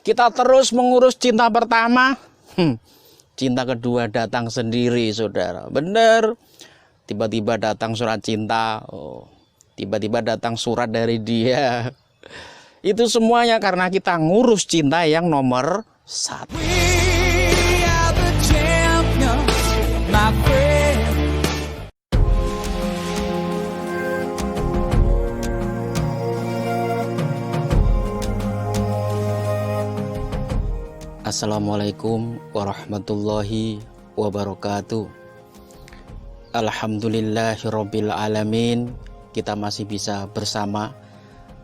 Kita terus mengurus cinta pertama, cinta kedua datang sendiri, saudara. Bener. Tiba-tiba datang surat cinta, tiba-tiba datang surat dari dia. Itu semuanya karena kita ngurus cinta yang nomor 1. Assalamualaikum warahmatullahi wabarakatuh. Alhamdulillahirabbil alamin. Kita masih bisa bersama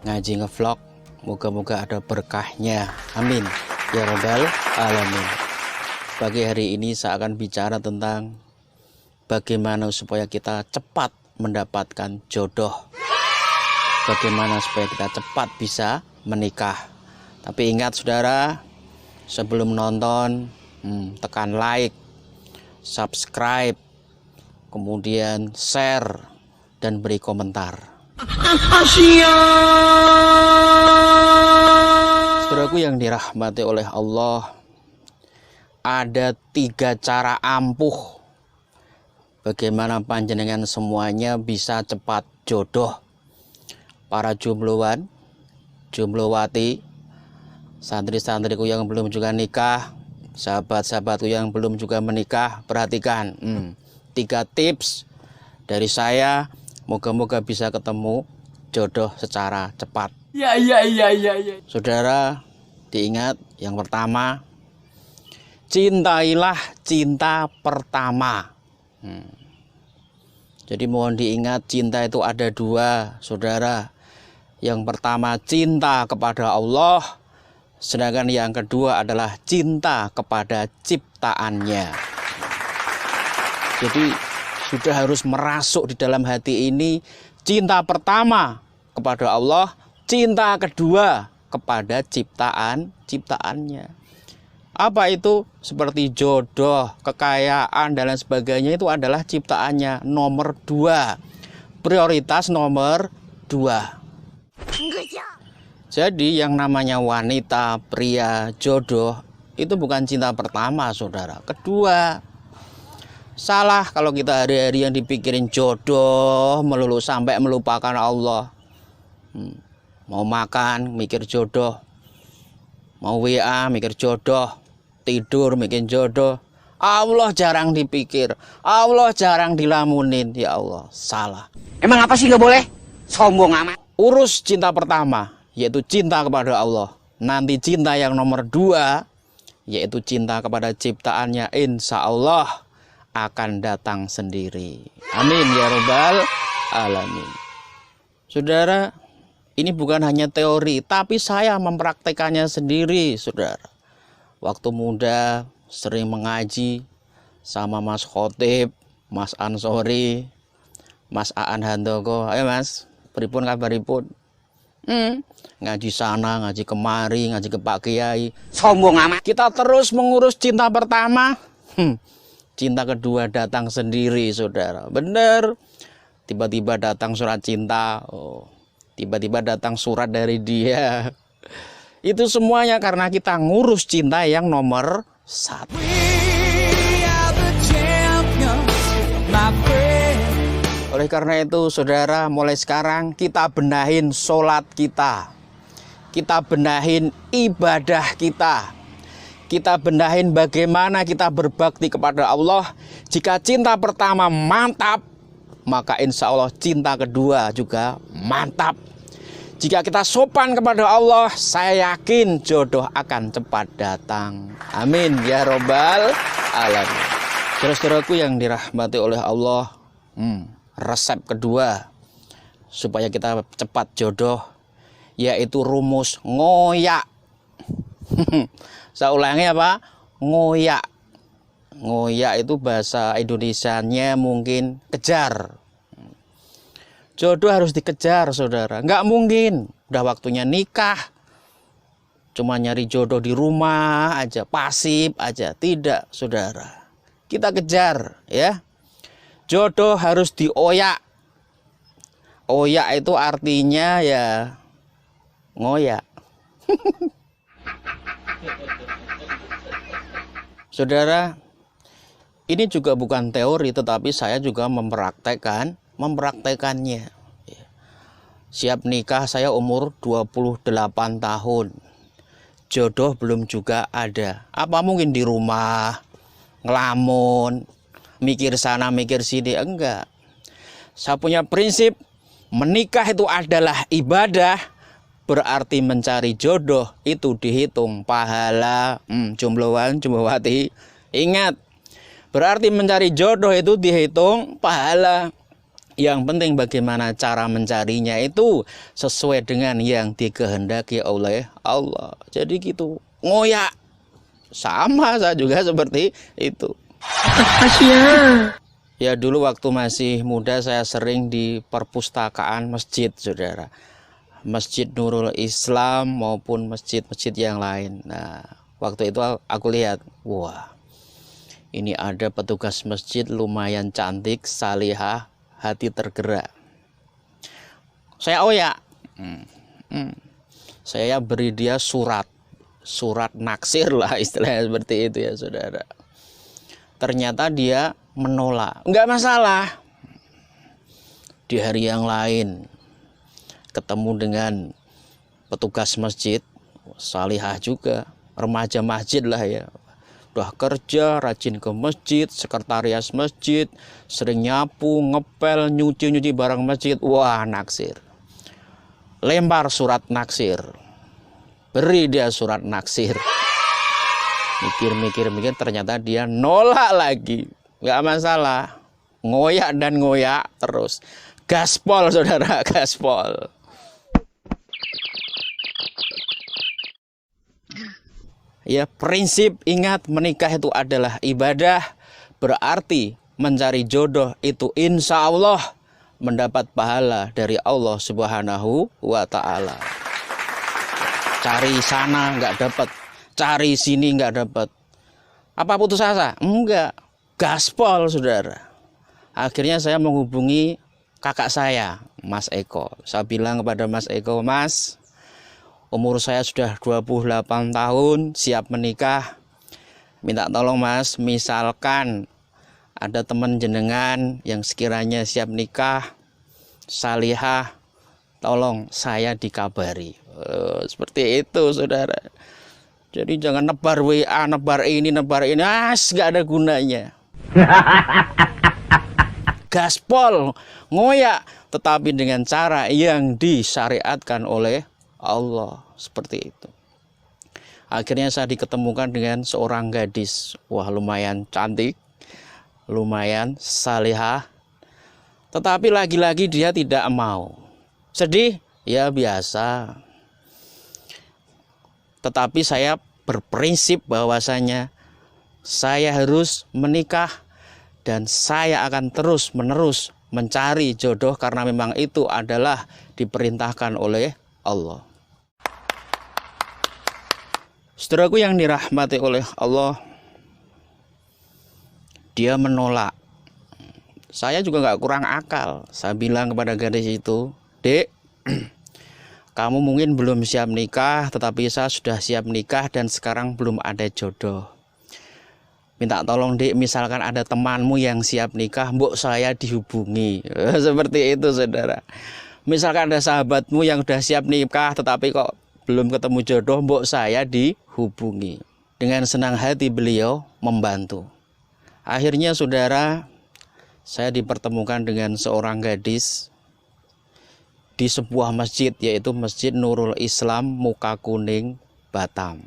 ngaji ngevlog. Moga-moga ada berkahnya. Amin ya rabbal alamin. Pagi hari ini saya akan bicara tentang bagaimana supaya kita cepat mendapatkan jodoh. Bagaimana supaya kita cepat bisa menikah. Tapi ingat saudara, sebelum nonton, tekan like, subscribe, kemudian share, dan beri komentar. Saudaraku yang dirahmati oleh Allah, ada 3 cara ampuh bagaimana panjenengan semuanya bisa cepat jodoh. Para jombloan, jomblowati, santri-santriku yang belum juga nikah, sahabat-sahabatku yang belum juga menikah, perhatikan 3 tips dari saya. Moga-moga bisa ketemu jodoh secara cepat. Ya. Saudara, diingat yang pertama, cintailah cinta pertama. Jadi mohon diingat, cinta itu ada 2, saudara. Yang pertama cinta kepada Allah, sedangkan yang kedua adalah cinta kepada ciptaannya. Jadi sudah harus merasuk di dalam hati ini, cinta pertama kepada Allah, cinta kedua kepada ciptaannya. Apa itu? Seperti jodoh, kekayaan, dan lain sebagainya, itu adalah ciptaannya. Nomor 2, prioritas nomor 2. Jadi yang namanya wanita, pria, jodoh itu bukan cinta pertama, saudara. Kedua. Salah kalau kita hari-hari yang dipikirin jodoh melulu sampai melupakan Allah. Mau makan mikir jodoh, mau WA mikir jodoh, tidur mikir jodoh. Allah jarang dipikir, Allah jarang dilamunin. Ya Allah, salah. Emang apa sih nggak boleh? Sombong amat. Urus cinta pertama, yaitu cinta kepada Allah. Nanti cinta yang nomor 2, yaitu cinta kepada ciptaannya, insya Allah akan datang sendiri. Amin ya rabbal alamin. Saudara, ini bukan hanya teori, tapi saya mempraktekannya sendiri, saudara. Waktu muda sering mengaji sama Mas Khotib, Mas Ansori, Mas Aan Handoko. Ayo Mas, pripun kabaripun? Ngaji sana, ngaji kemari, ngaji ke Pak Kiai. Sombong amat. Kita terus mengurus cinta pertama, cinta kedua datang sendiri, saudara. Bener. Tiba-tiba datang surat cinta, tiba-tiba datang surat dari dia. Itu semuanya karena kita ngurus cinta yang nomor 1. Oleh karena itu, saudara, mulai sekarang kita benahin sholat kita. Kita benahin ibadah kita. Kita benahin bagaimana kita berbakti kepada Allah. Jika cinta pertama mantap, maka insya Allah cinta kedua juga mantap. Jika kita sopan kepada Allah, saya yakin jodoh akan cepat datang. Amin ya robbal alamin. Saudara-saudaraku yang dirahmati oleh Allah, resep kedua supaya kita cepat jodoh, yaitu rumus ngoyak. Saya ulangi apa? Ngoyak. Ngoyak itu bahasa Indonesianya mungkin kejar. Jodoh harus dikejar, saudara. Nggak mungkin udah waktunya nikah cuma nyari jodoh di rumah aja, pasif aja. Tidak, saudara. Kita kejar, ya. Jodoh harus dioyak. Oyak itu artinya ya ngoyak. Saudara, ini juga bukan teori, tetapi saya juga mempraktekannya. Siap nikah saya umur 28 tahun. Jodoh belum juga ada. Apa mungkin di rumah ngelamun, mikir sana mikir sini? Enggak. Saya punya prinsip, menikah itu adalah ibadah, berarti mencari jodoh itu dihitung pahala. Jombloan, jomblowati, ingat, berarti mencari jodoh itu dihitung pahala. Yang penting bagaimana cara mencarinya itu sesuai dengan yang dikehendaki oleh Allah. Jadi gitu, ngoyak. Sama saya juga seperti itu. Ya dulu waktu masih muda saya sering di perpustakaan masjid, saudara. Masjid Nurul Islam maupun masjid-masjid yang lain. Nah, waktu itu aku lihat, wah, ini ada petugas masjid lumayan cantik, salihah, hati tergerak. Saya oyak. Saya beri dia surat naksir lah, istilahnya seperti itu ya, saudara. Ternyata dia menolak. Enggak masalah. Di hari yang lain ketemu dengan petugas masjid, salihah juga, remaja masjid lah ya. Udah kerja, rajin ke masjid, sekretariat masjid, sering nyapu, ngepel, nyuci barang masjid. Wah, naksir. Lempar surat naksir. Beri dia surat naksir. Mikir, ternyata dia nolak lagi. Nggak masalah. Ngoyak dan ngoyak terus. Gaspol, saudara, gaspol. Ya, prinsip ingat, menikah itu adalah ibadah, berarti mencari jodoh itu insya Allah mendapat pahala dari Allah Subhanahu wa Ta'ala. Cari sana nggak dapat, cari sini nggak dapat. Apa putus asa? Enggak, gaspol, saudara. Akhirnya saya menghubungi kakak saya, Mas Eko. Saya bilang kepada Mas Eko, Mas, umur saya sudah 28 tahun, siap menikah. Minta tolong Mas, misalkan ada teman jenengan yang sekiranya siap nikah, salihah, tolong saya dikabari. Seperti itu, saudara. Jadi jangan nebar WA, nebar ini, gak ada gunanya. Gaspol, ngoyak, tetapi dengan cara yang disyariatkan oleh Allah, seperti itu. Akhirnya saya diketemukan dengan seorang gadis, wah lumayan cantik, lumayan salihah, tetapi lagi-lagi dia tidak mau. Sedih? Ya biasa. Tetapi saya berprinsip bahwasanya saya harus menikah dan saya akan terus-menerus mencari jodoh karena memang itu adalah diperintahkan oleh Allah. Saudaraku yang dirahmati oleh Allah, dia menolak. Saya juga nggak kurang akal. Saya bilang kepada gadis itu, Dek, kamu mungkin belum siap nikah, tetapi saya sudah siap nikah dan sekarang belum ada jodoh. Minta tolong, Dek, misalkan ada temanmu yang siap nikah, mbok saya dihubungi. Seperti itu, saudara. Misalkan ada sahabatmu yang sudah siap nikah, tetapi kok belum ketemu jodoh, mbok saya dihubungi. Dengan senang hati beliau membantu. Akhirnya, saudara, saya dipertemukan dengan seorang gadis di sebuah masjid, yaitu Masjid Nurul Islam Muka Kuning, Batam.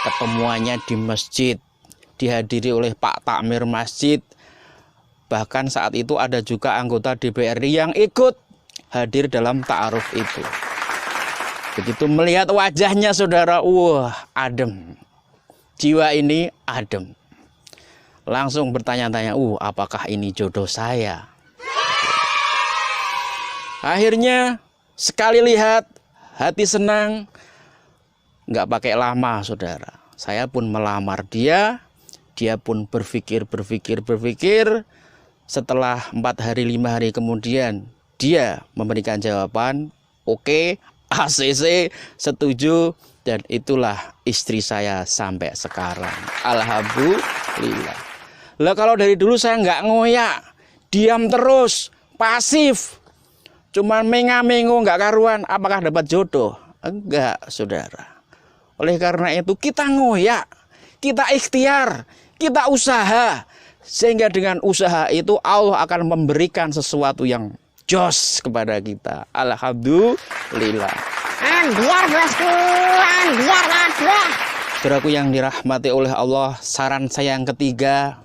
Ketemuannya di masjid, dihadiri oleh Pak Takmir masjid. Bahkan saat itu ada juga anggota DPRD yang ikut hadir dalam ta'aruf itu. Begitu melihat wajahnya, saudara, wah, adem. Jiwa ini adem. Langsung bertanya-tanya, apakah ini jodoh saya? Akhirnya sekali lihat, hati senang, nggak pakai lama, saudara. Saya pun melamar dia, dia pun berpikir. Setelah 4 hari 5 hari kemudian, dia memberikan jawaban, oke, ACC setuju, dan itulah istri saya sampai sekarang. Alhamdulillah. Lah kalau dari dulu saya nggak ngoyak, diam terus, pasif, cuman menga-mengo nggak karuan, apakah dapat jodoh? Enggak, saudara. Oleh karena itu kita ngoyak, kita ikhtiar, kita usaha, sehingga dengan usaha itu Allah akan memberikan sesuatu yang jos kepada kita. Alhamdulillah. Ambiar bosku, ambiar kabeh. Saudaraku yang dirahmati oleh Allah, saran saya yang ketiga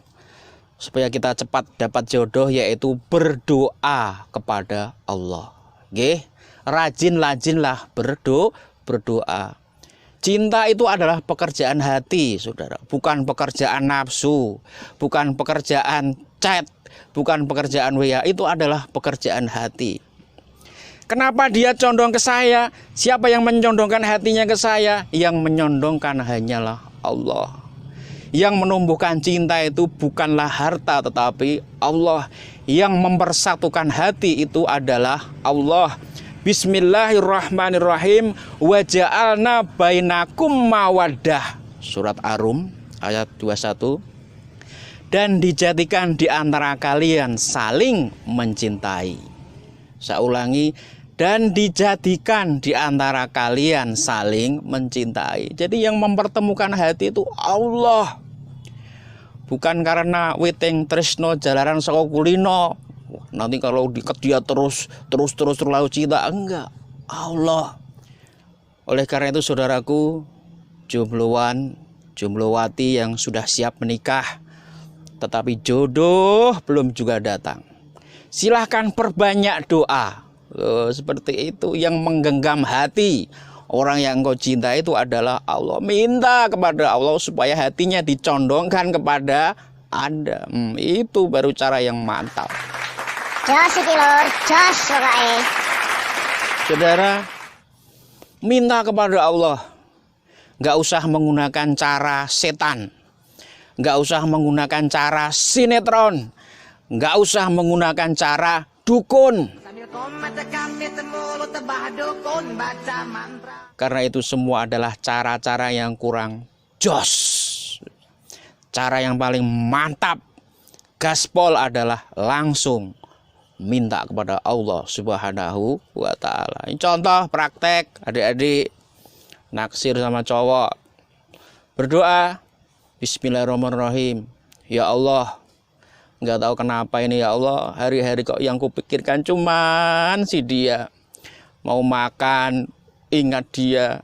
supaya kita cepat dapat jodoh yaitu berdoa kepada Allah. Nggih, rajin-rajinlah berdoa. Cinta itu adalah pekerjaan hati, saudara. Bukan pekerjaan nafsu, bukan pekerjaan chat, bukan pekerjaan WA. Itu adalah pekerjaan hati. Kenapa dia condong ke saya? Siapa yang mencondongkan hatinya ke saya? Yang menyondongkan hanyalah Allah. Yang menumbuhkan cinta itu bukanlah harta, tetapi Allah. Yang mempersatukan hati itu adalah Allah. Bismillahirrahmanirrahim. Wa ja'alna bainakum mawaddah. Surat Ar-Rum ayat 21. Dan dijadikan di antara kalian saling mencintai. Saya ulangi, dan dijadikan di antara kalian saling mencintai. Jadi yang mempertemukan hati itu Allah. Bukan karena weting tresno jalaran saka kulino. Nanti kalau diket dia terus terlalu cinta, enggak, Allah. Oleh karena itu saudaraku, jombloan, jomblowati yang sudah siap menikah tetapi jodoh belum juga datang, silahkan perbanyak doa. Seperti itu yang menggenggam hati orang yang engkau cinta itu adalah Allah. Minta kepada Allah supaya hatinya dicondongkan kepada Anda. Itu baru cara yang mantap. Jos iki lur, jos pokoke. Saudara, minta kepada Allah. Nggak usah menggunakan cara setan, nggak usah menggunakan cara sinetron, nggak usah menggunakan cara dukun. Karena itu semua adalah cara-cara yang kurang jos. Cara yang paling mantap, gaspol adalah langsung minta kepada Allah Subhanahu wa ta'ala. Ini contoh praktek adik-adik naksir sama cowok. Berdoa, Bismillahirrahmanirrahim. Ya Allah, nggak tahu kenapa ini ya Allah, hari-hari kok yang kupikirkan cuman si dia. Mau makan, ingat dia.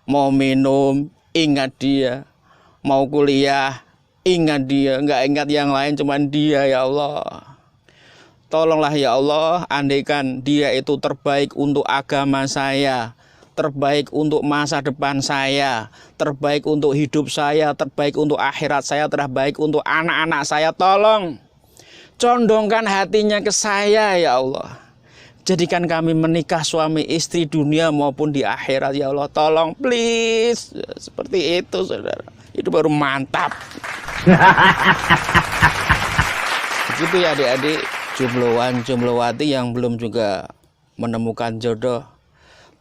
Mau minum, ingat dia. Mau kuliah, ingat dia. Nggak ingat yang lain, cuman dia ya Allah. Tolonglah ya Allah, andaikan dia itu terbaik untuk agama saya, terbaik untuk masa depan saya, terbaik untuk hidup saya, terbaik untuk akhirat saya, terbaik untuk anak-anak saya. Tolong condongkan hatinya ke saya ya Allah. Jadikan kami menikah suami istri dunia maupun di akhirat ya Allah. Tolong please. Seperti itu saudara. Itu baru mantap. Begitu ya adik-adik, jombloan, jomblowati yang belum juga menemukan jodoh.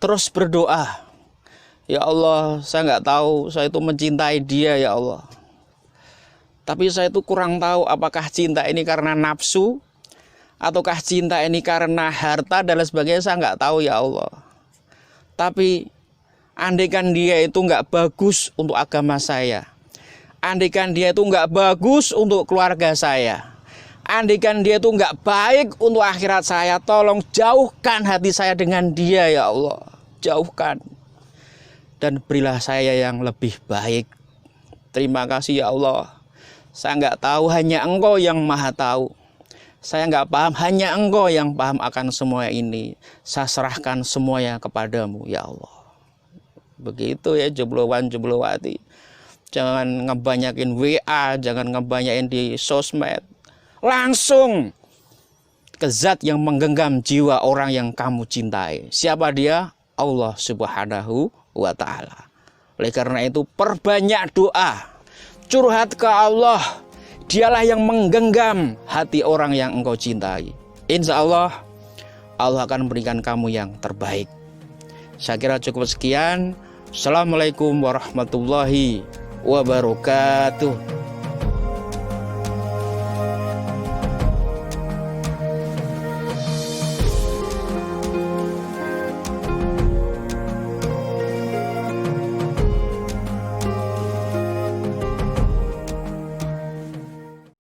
Terus berdoa. Ya Allah, saya nggak tahu, saya itu mencintai dia ya Allah. Tapi saya itu kurang tahu apakah cinta ini karena nafsu, ataukah cinta ini karena harta dan lain sebagainya, saya nggak tahu ya Allah. Tapi andaikan dia itu nggak bagus untuk agama saya, andaikan dia itu nggak bagus untuk keluarga saya, andaikan dia itu nggak baik untuk akhirat saya, tolong jauhkan hati saya dengan dia ya Allah. Jauhkan. Dan berilah saya yang lebih baik. Terima kasih ya Allah. Saya nggak tahu, hanya Engkau yang maha tahu. Saya nggak paham, hanya Engkau yang paham akan semua ini. Saya serahkan semuanya kepadamu ya Allah. Begitu ya jombloan, jomblowati. Jangan ngebanyakin WA, jangan ngebanyakin di sosmed. Langsung ke zat yang menggenggam jiwa orang yang kamu cintai. Siapa dia? Allah Subhanahu wa ta'ala. Oleh karena itu perbanyak doa, curhat ke Allah. Dialah yang menggenggam hati orang yang engkau cintai. Insya Allah, Allah akan berikan kamu yang terbaik. Saya kira cukup sekian. Assalamualaikum warahmatullahi wabarakatuh.